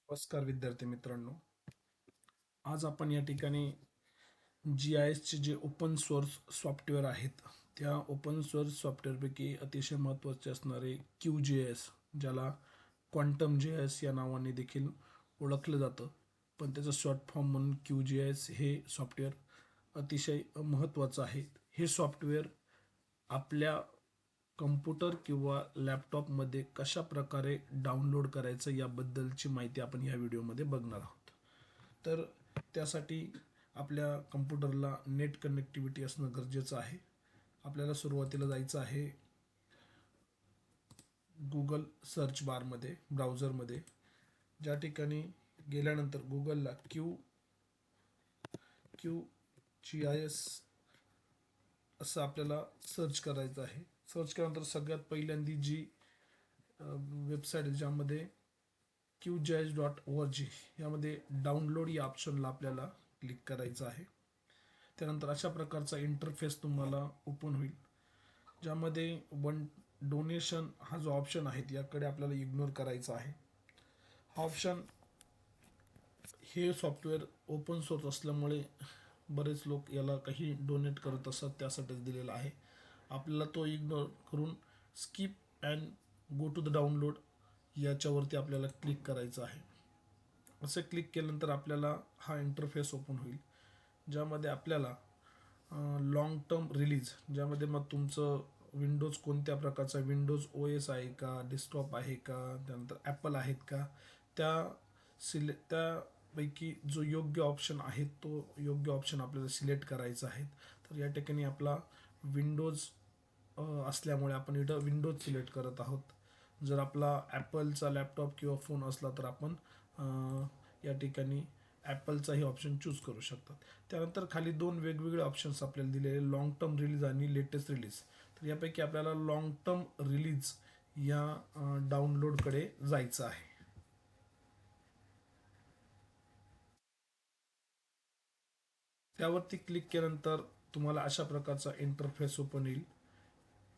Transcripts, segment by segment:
नमस्कार विद्यार्थी मित्रांनो. आज आपण या ठिकाणी GISचे जे ओपन सोर्स सॉफ्टवेअर आहेत, त्या ओपन सोर्स सॉफ्टवेअरपैकी अतिशय महत्त्वाचे असणारे QGIS, ज्याला क्वांटम GIS या नावाने देखील ओळखलं जातं, पण त्याचं शॉर्ट फॉर्म म्हणून QGIS हे सॉफ्टवेअर अतिशय महत्त्वाचं आहे. हे सॉफ्टवेअर आपल्या कम्प्युटर किंवा लॅपटॉपमध्ये कशा प्रकारे डाउनलोड करायचं याबद्दलची माहिती आपण या व्हिडिओमध्ये बघणार आहोत. तर त्यासाठी आपल्या कम्प्युटरला नेट कनेक्टिव्हिटी असणं गरजेचं आहे. आपल्याला सुरुवातीला जायचं आहे गुगल सर्च बारमध्ये, ब्राउझरमध्ये. ज्या ठिकाणी गेल्यानंतर गुगलला QGIS असं आपल्याला सर्च करायचं आहे. सर्च केल्यानंतर सगळ्यात पहिल्यांदी जी वेबसाईट ज्यामध्ये QGIS.org यामध्ये डाउनलोड या ऑप्शनला आपल्याला क्लिक करायचं आहे. त्यानंतर अशा प्रकारचा इंटरफेस तुम्हाला ओपन होईल, ज्यामध्ये डोनेशन हा जो ऑप्शन आहे याकडे आपल्याला इग्नोर करायचा आहे. हा ऑप्शन हे सॉफ्टवेअर ओपन सोर्स असल्यामुळे बरेच लोक याला काही डोनेट करत असतात, त्यासाठीच दिलेला आहे. आपल्याला तो इग्नोर करून skip and go to the download याच्यावरती आपल्याला क्लिक करायचं आहे. असं क्लिक केल्यानंतर आपल्याला हा इंटरफेस ओपन होईल, ज्यामध्ये आपल्याला लॉंग टर्म रिलीज, ज्यामध्ये मग तुमचं विंडोज कोणत्या प्रकारचा, विंडोज OS आहे का, डेस्कटॉप आहे का, त्यानंतर ॲपल आहेत का, त्यापैकी जो योग्य ऑप्शन आहे तो योग्य ऑप्शन आपल्याला सिलेक्ट करायचा आहे. तर या ठिकाणी आपला विंडोज असल्यामुळे आपण इथं विंडोज सिलेक्ट करत आहोत. जर आपला ॲपलचा लॅपटॉप किंवा फोन असला तर आपण या ठिकाणी ॲपलचाही ऑप्शन चूज करू शकतात. त्यानंतर खाली दोन वेगवेगळे ऑप्शन्स आपल्याला दिलेले, लॉंग टर्म रिलीज आणि लेटेस्ट रिलीज. तर यापैकी आपल्याला लॉंग टर्म रिलीज या डाउनलोडकडे जायचं आहे. त्यावरती क्लिक केल्यानंतर तुम्हाला अशा प्रकारचा इंटरफेस ओपन येईल.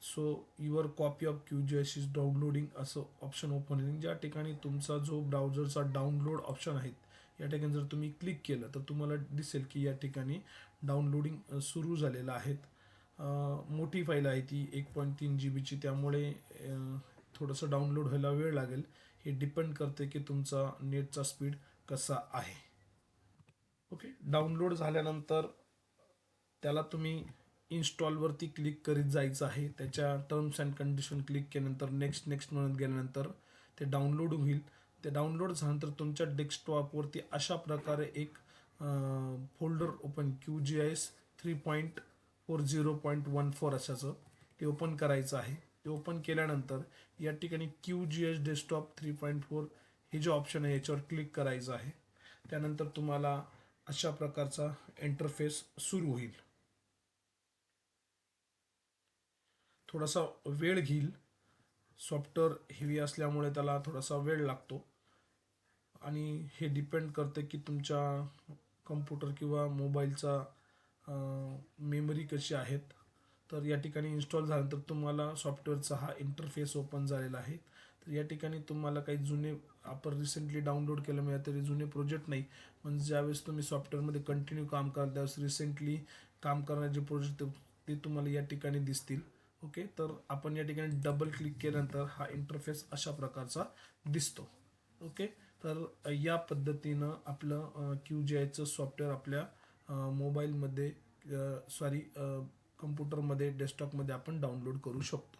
So your copy of QGIS is downloading असं ऑप्शन ओपन येईल. ज्या ठिकाणी तुमचा जो ब्राउझरचा डाउनलोड ऑप्शन आहे या ठिकाणी जर तुम्ही क्लिक केलं तर तुम्हाला दिसेल की या ठिकाणी डाउनलोडिंग सुरू झालेलं आहे. मोठी फाईल आहे ती 1.3 GB, त्यामुळे थोडंसं डाउनलोड व्हायला वेळ लागेल. हे डिपेंड करते की तुमचा नेटचा स्पीड कसा आहे. ओके, डाउनलोड झाल्यानंतर त्याला तुम्ही इन्स्टॉलवरती क्लिक करीत जायचं आहे. त्याच्या टर्म्स अँड कंडिशन क्लिक केल्यानंतर नेक्स्ट नेक्स्ट म्हणत गेल्यानंतर ते डाउनलोड होईल. ते डाउनलोड झाल्यानंतर तुमच्या डेस्कटॉपवरती अशा प्रकारे एक फोल्डर ओपन, QGIS 3.40.14 अशाचं ते ओपन करायचं आहे. ते ओपन केल्यानंतर या ठिकाणी QGIS डेस्कटॉप 3.4 हे जे ऑप्शन आहे याच्यावर क्लिक करायचं आहे. त्यानंतर तुम्हाला अशा प्रकारचा इंटरफेस सुरू होईल. थोडासा वेळ घेईल, सॉफ्टवेअर हेवी असल्यामुळे त्याला थोडासा वेळ लागतो आणि हे डिपेंड करते की तुमच्या कम्प्युटर किंवा मोबाईलचा मेमरी कशी आहेत. तर या ठिकाणी इन्स्टॉल झाल्यानंतर तुम्हाला सॉफ्टवेअरचा हा इंटरफेस ओपन झालेला आहे. तर या ठिकाणी तुम्हाला काही जुने आपण रिसेंटली डाउनलोड केलं मिळालं तरी जुने प्रोजेक्ट नाही, म्हणजे ज्यावेळेस तुम्ही सॉफ्टवेअरमध्ये कंटिन्यू काम कराल त्यावेळेस रिसेंटली काम करणारे जे प्रोजेक्ट ते तुम्हाला या ठिकाणी दिसतील. ओके, तर आपण या ठिकाणी डबल क्लिक केल्यानंतर हा इंटरफेस अशा प्रकारचा दिसतो. ओके, तर या पद्धतीनं आपलं QGISचं सॉफ्टवेअर आपल्या मोबाईलमध्ये, कम्प्युटरमध्ये, डेस्कटॉपमध्ये आपण डाउनलोड करू शकतो.